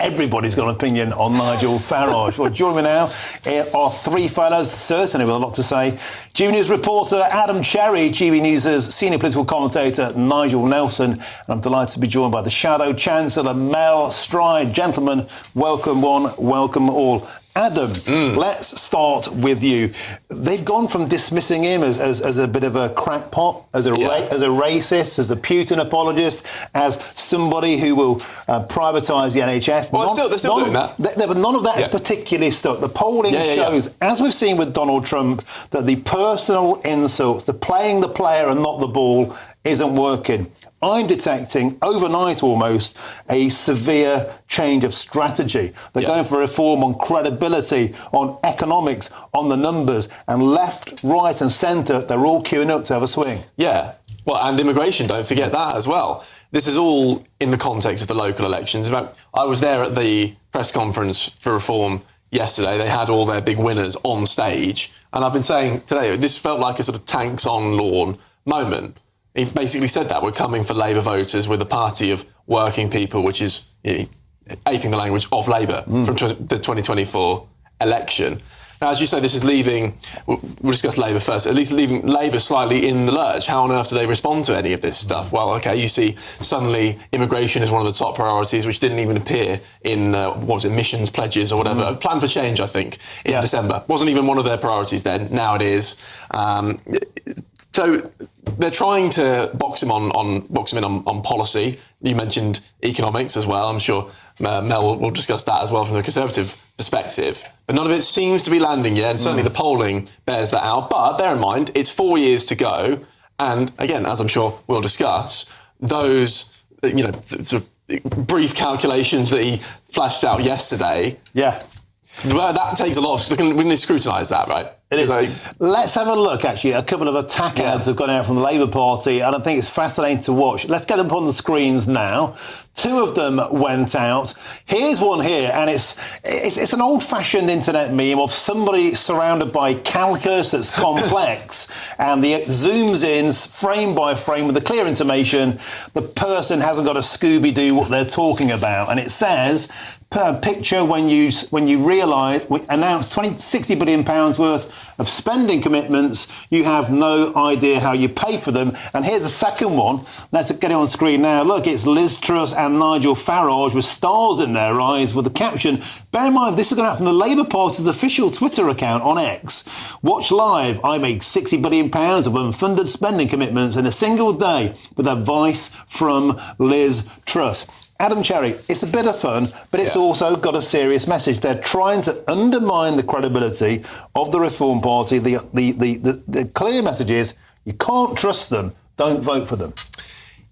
Everybody's got an opinion on Nigel Farage. Well, joining me now are three fellows, certainly with a lot to say. GB News reporter Adam Cherry, GB News' senior political commentator Nigel Nelson, and I'm delighted to be joined by the Shadow Chancellor Mel Stride. Gentlemen, welcome one, welcome all. Adam, let's start with you. They've gone from dismissing him as a bit of a crackpot, as a racist, as a Putin apologist, as somebody who will privatise the NHS. Well, they're still doing that. But none of that is particularly stuck. The polling shows, as we've seen with Donald Trump, that the personal insults, the playing the player and not the ball, isn't working. I'm detecting, overnight almost, a severe change of strategy. They're going for reform on credibility, on economics, on the numbers, and left, right and centre, they're all queuing up to have a swing. Yeah, well, and immigration, don't forget that as well. This is all in the context of the local elections. In fact, I was there at the press conference for reform yesterday. They had all their big winners on stage. And I've been saying today, this felt like a sort of tanks on lawn moment. He basically said that we're coming for Labour voters with a party of working people, which is aping the language of Labour from the 2024 election. Now, as you say, this is leaving, we'll discuss Labour first, at least leaving Labour slightly in the lurch. How on earth do they respond to any of this stuff? Well, OK, you see suddenly immigration is one of the top priorities, which didn't even appear in, missions pledges or whatever. Plan for Change, I think, in December. Wasn't even one of their priorities then. Now it is. So they're trying to box him in on policy. You mentioned economics as well. I'm sure Mel will discuss that as well from the Conservative perspective. But none of it seems to be landing yet, and certainly the polling bears that out. But bear in mind, it's 4 years to go. And again, as I'm sure we'll discuss, those sort of brief calculations that he flashed out yesterday. Yeah. Well, that takes a lot of... We need to scrutinise that, right? It is. Let's have a look, actually. A couple of attack ads have gone out from the Labour Party, and I think it's fascinating to watch. Let's get them up on the screens now. Two of them went out. Here's one here, and it's an old-fashioned internet meme of somebody surrounded by calculus that's complex, and it zooms in frame by frame with the clear intimation the person hasn't got a Scooby-Doo what they're talking about. And it says... per picture when you announce £60 billion worth of spending commitments, you have no idea how you pay for them. And here's a second one. Let's get it on screen now. Look, it's Liz Truss and Nigel Farage with stars in their eyes with the caption, bear in mind, this is going out from the Labour Party's official Twitter account on X. Watch live. I make £60 billion of unfunded spending commitments in a single day with advice from Liz Truss. Adam Cherry, it's a bit of fun, but it's also got a serious message. They're trying to undermine the credibility of the Reform Party. The clear message is you can't trust them, don't vote for them.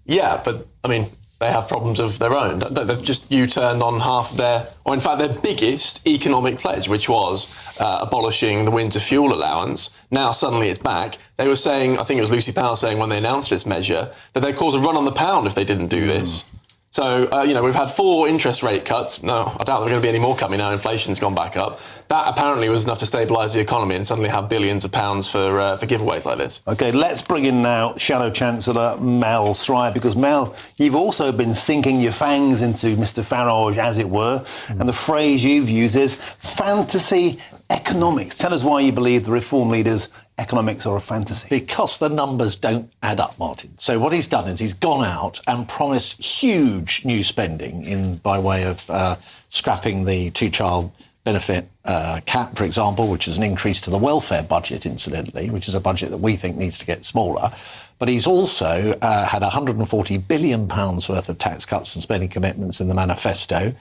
Yeah, but, I mean, they have problems of their own. They've just U-turned on half of their... or, in fact, their biggest economic pledge, which was abolishing the winter fuel allowance. Now, suddenly it's back. They were saying, I think it was Lucy Powell saying when they announced this measure, that they'd cause a run on the pound if they didn't do this. So, we've had 4 interest rate cuts. No, I doubt there are going to be any more coming now. Inflation's gone back up. That apparently was enough to stabilise the economy and suddenly have billions of pounds for giveaways like this. OK, let's bring in now Shadow Chancellor Mel Stride, because, Mel, you've also been sinking your fangs into Mr Farage, as it were, and the phrase you've used is fantasy economics. Tell us why you believe the Reform leaders' economics are a fantasy. Because the numbers don't add up, Martin. So what he's done is he's gone out and promised huge new spending by way of scrapping the two-child benefit cap, for example, which is an increase to the welfare budget, incidentally, which is a budget that we think needs to get smaller. But he's also had £140 billion worth of tax cuts and spending commitments in the manifesto.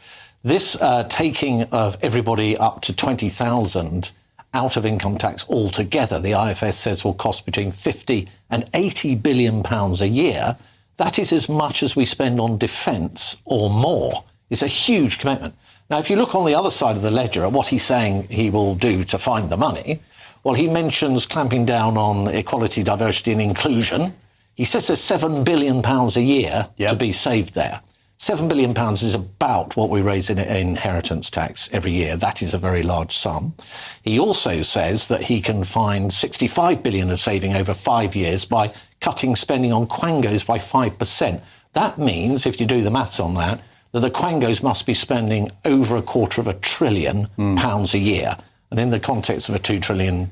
This taking of everybody up to 20,000 out of income tax altogether, the IFS says will cost between 50 and 80 billion pounds a year. That is as much as we spend on defence or more. It's a huge commitment. Now, if you look on the other side of the ledger at what he's saying he will do to find the money, well, he mentions clamping down on equality, diversity and inclusion. He says there's £7 billion a year to be saved there. £7 billion is about what we raise in inheritance tax every year. That is a very large sum. He also says that he can find £65 billion of saving over 5 years by cutting spending on quangos by 5%. That means, if you do the maths on that, that the Quangos must be spending over £250 billion a year. And in the context of a £2 trillion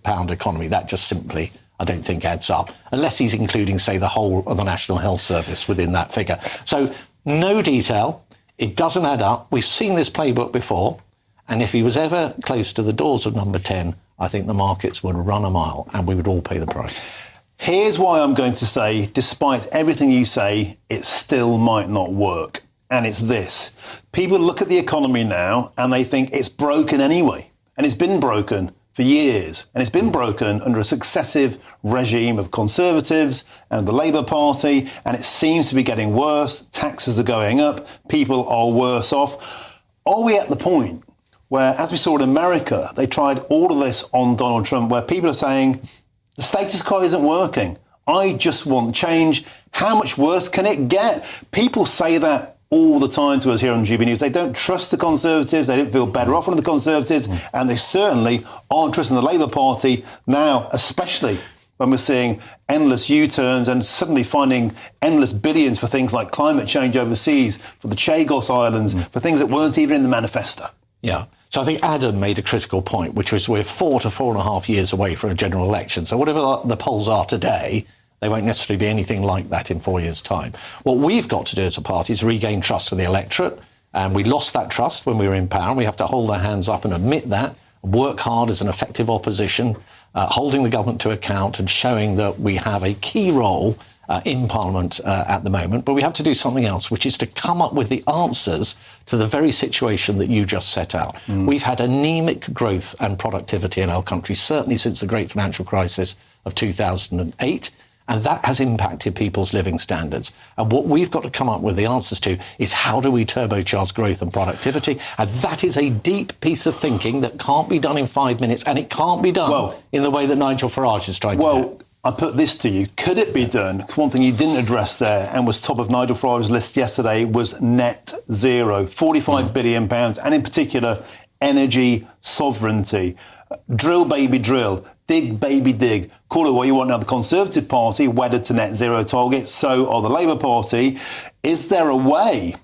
pound economy, that just simply, I don't think, adds up, unless he's including, say, the whole of the National Health Service within that figure. So no detail. It doesn't add up. We've seen this playbook before. And if he was ever close to the doors of number 10, I think the markets would run a mile and we would all pay the price. Here's why I'm going to say, despite everything you say, it still might not work. And it's this. People look at the economy now and they think it's broken anyway. And it's been broken for years. And it's been broken under a successive regime of Conservatives and the Labour Party. And it seems to be getting worse. Taxes are going up. People are worse off. Are we at the point where, as we saw in America, they tried all of this on Donald Trump, where people are saying, the status quo isn't working. I just want change. How much worse can it get? People say that all the time to us here on GB News. They don't trust the Conservatives. They don't feel better off under the Conservatives. And they certainly aren't trusting the Labour Party now, especially when we're seeing endless U-turns and suddenly finding endless billions for things like climate change overseas, for the Chagos Islands, for things that weren't even in the manifesto. Yeah. So I think Adam made a critical point, which was we're 4 to 4.5 years away from a general election. So whatever the polls are today, they won't necessarily be anything like that in 4 years' time. What we've got to do as a party is regain trust with the electorate. And we lost that trust when we were in power. And we have to hold our hands up and admit that, work hard as an effective opposition, holding the government to account and showing that we have a key role in Parliament at the moment. But we have to do something else, which is to come up with the answers to the very situation that you just set out. We've had anemic growth and productivity in our country, certainly since the great financial crisis of 2008. And that has impacted people's living standards. And what we've got to come up with the answers to is how do we turbocharge growth and productivity? And that is a deep piece of thinking that can't be done in 5 minutes, and it can't be done in the way that Nigel Farage is trying to do. Well, I put this to you. Could it be done? One thing you didn't address there and was top of Nigel Farage's list yesterday was net zero, £45 billion, and in particular, energy sovereignty. Drill, baby, drill. Dig, baby, dig. Call it what you want. Now, the Conservative Party wedded to net zero targets, so are the Labour Party. Is there a way,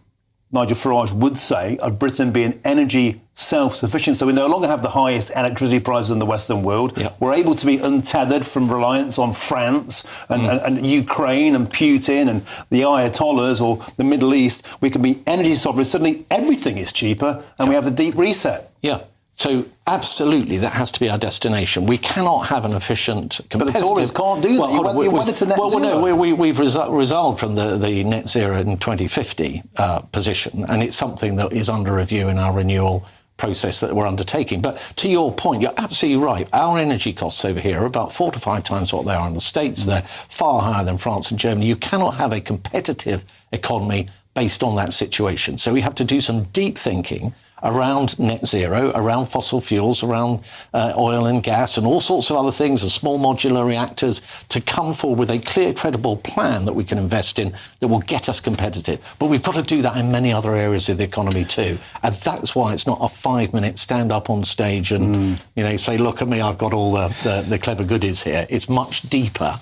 Nigel Farage would say, of Britain being energy self-sufficient? So we no longer have the highest electricity prices in the Western world. Yep. We're able to be untethered from reliance on France and Ukraine and Putin and the Ayatollahs or the Middle East. We can be energy sovereign. Suddenly everything is cheaper and we have a deep reset. Yeah. So absolutely, that has to be our destination. We cannot have an efficient, competitive... But the Tories can't do that. You wedded to net zero. No, we've resolved from the net zero in 2050 position, and it's something that is under review in our renewal process that we're undertaking. But to your point, you're absolutely right. Our energy costs over here are about 4 to 5 times what they are in the States. They're far higher than France and Germany. You cannot have a competitive economy based on that situation. So we have to do some deep thinking around net zero, around fossil fuels, around oil and gas and all sorts of other things, and small modular reactors, to come forward with a clear, credible plan that we can invest in that will get us competitive. But we've got to do that in many other areas of the economy too. And that's why it's not a 5-minute stand up on stage and, say, look at me, I've got all the clever goodies here. It's much deeper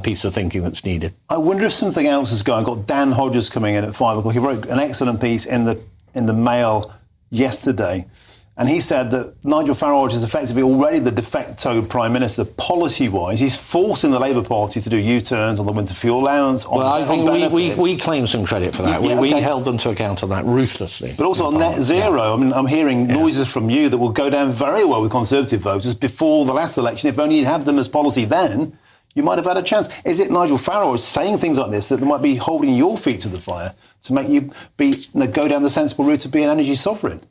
piece of thinking that's needed. I wonder if something else is going. I've got Dan Hodges coming in at 5 o'clock. He wrote an excellent piece in the Mail yesterday, and he said that Nigel Farage is effectively already the de facto Prime Minister policy-wise. He's forcing the Labour Party to do U-turns on the winter fuel allowance. I think we claim some credit for that. We held them to account on that ruthlessly. But also on net zero. Yeah. I mean, I'm hearing noises from you that will go down very well with Conservative voters before the last election. If only you'd had them as policy then, you might have had a chance. Is it Nigel Farage saying things like this that might be holding your feet to the fire to make you go down the sensible route of being energy sovereign?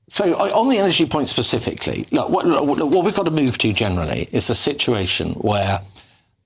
So on the energy point specifically, look, what we've got to move to generally is a situation where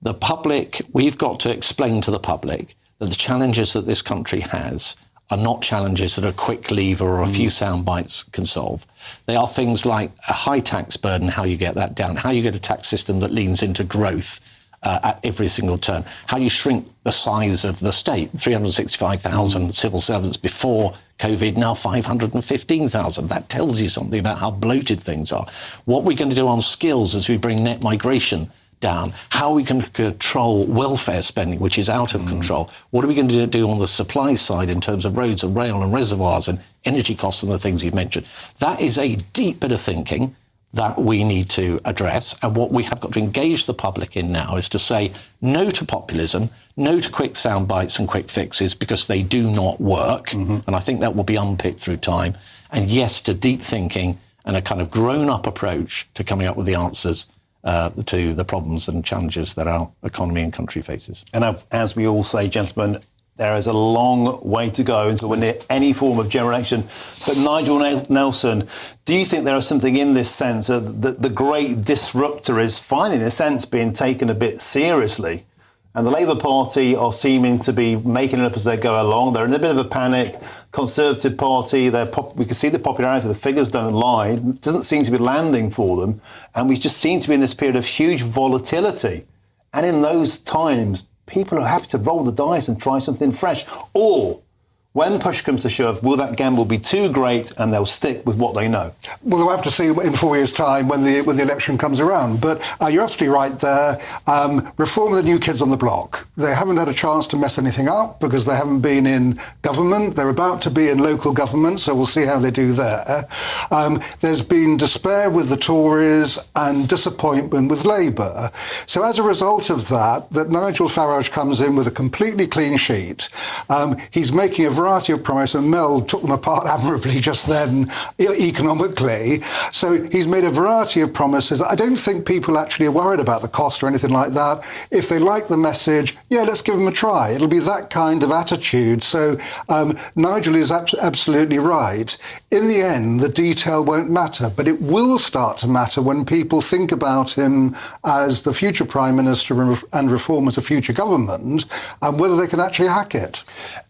the public, we've got to explain to the public that the challenges that this country has are not challenges that a quick lever or a few sound bites can solve. They are things like a high tax burden, how you get that down, how you get a tax system that leans into growth at every single turn, how you shrink the size of the state, 365,000 civil servants before COVID, now 515,000. That tells you something about how bloated things are. What we're going to do on skills as we bring net migration down, how we can control welfare spending, which is out of control. What are we going to do on the supply side in terms of roads and rail and reservoirs and energy costs and the things you've mentioned? That is a deep bit of thinking that we need to address. And what we have got to engage the public in now is to say no to populism, no to quick sound bites and quick fixes, because they do not work. And I think that will be unpicked through time. And yes, to deep thinking and a kind of grown-up approach to coming up with the answers to the problems and challenges that our economy and country faces. And as we all say, gentlemen, there is a long way to go until we're near any form of general election. But Nigel Nelson, do you think there is something in this sense that the great disruptor is finally, in a sense, being taken a bit seriously? And the Labour Party are seeming to be making it up as they go along. They're in a bit of a panic. Conservative Party, we can see the popularity, the figures don't lie. It doesn't seem to be landing for them. And we just seem to be in this period of huge volatility. And in those times, people are happy to roll the dice and try something fresh. Or, when push comes to shove, will that gamble be too great and they'll stick with what they know? Well, we'll have to see in 4 years' time when the election comes around. But you're absolutely right there. Reform are the new kids on the block. They haven't had a chance to mess anything up because they haven't been in government. They're about to be in local government, so we'll see how they do there. There's been despair with the Tories and disappointment with Labour. So as a result of that Nigel Farage comes in with a completely clean sheet. He's making a variety of promises, and Mel took them apart admirably just then, economically. So he's made a variety of promises. I don't think people actually are worried about the cost or anything like that. If they like the message, yeah, let's give them a try. It'll be that kind of attitude. So Nigel is absolutely right. In the end, the detail won't matter, but it will start to matter when people think about him as the future Prime Minister and reform as a future government, and whether they can actually hack it.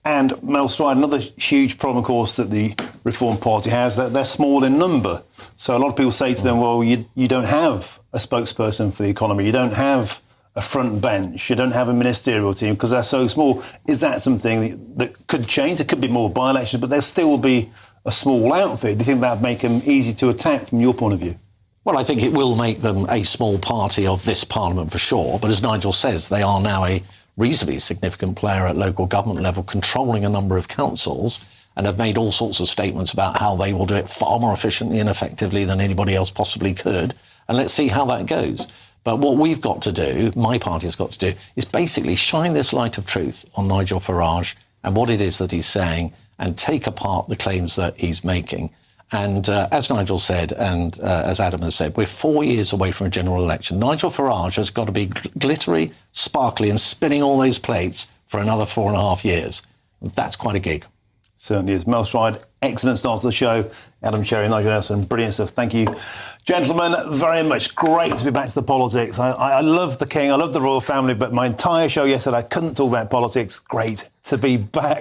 And Mel Stride, another huge problem, of course, that the Reform Party has, that they're small in number. So a lot of people say to them, well, you don't have a spokesperson for the economy, you don't have a front bench, you don't have a ministerial team because they're so small. Is that something that could change? There could be more by-elections, but there still will be a small outfit. Do you think that would make them easy to attack from your point of view? Well, I think it will make them a small party of this Parliament for sure. But as Nigel says, they are now a reasonably significant player at local government level, controlling a number of councils, and have made all sorts of statements about how they will do it far more efficiently and effectively than anybody else possibly could. And let's see how that goes. But what we've got to do, my party's got to do, is basically shine this light of truth on Nigel Farage and what it is that he's saying, and take apart the claims that he's making. And as Nigel said, and as Adam has said, we're 4 years away from a general election. Nigel Farage has got to be glittery, sparkly, and spinning all those plates for another 4.5 years. That's quite a gig. Certainly is. Mel Stride, excellent start to the show. Adam Cherry, Nigel Nelson, brilliant stuff. Thank you, gentlemen, very much. Great to be back to the politics. I love the King, I love the royal family, but my entire show yesterday, I couldn't talk about politics. Great to be back.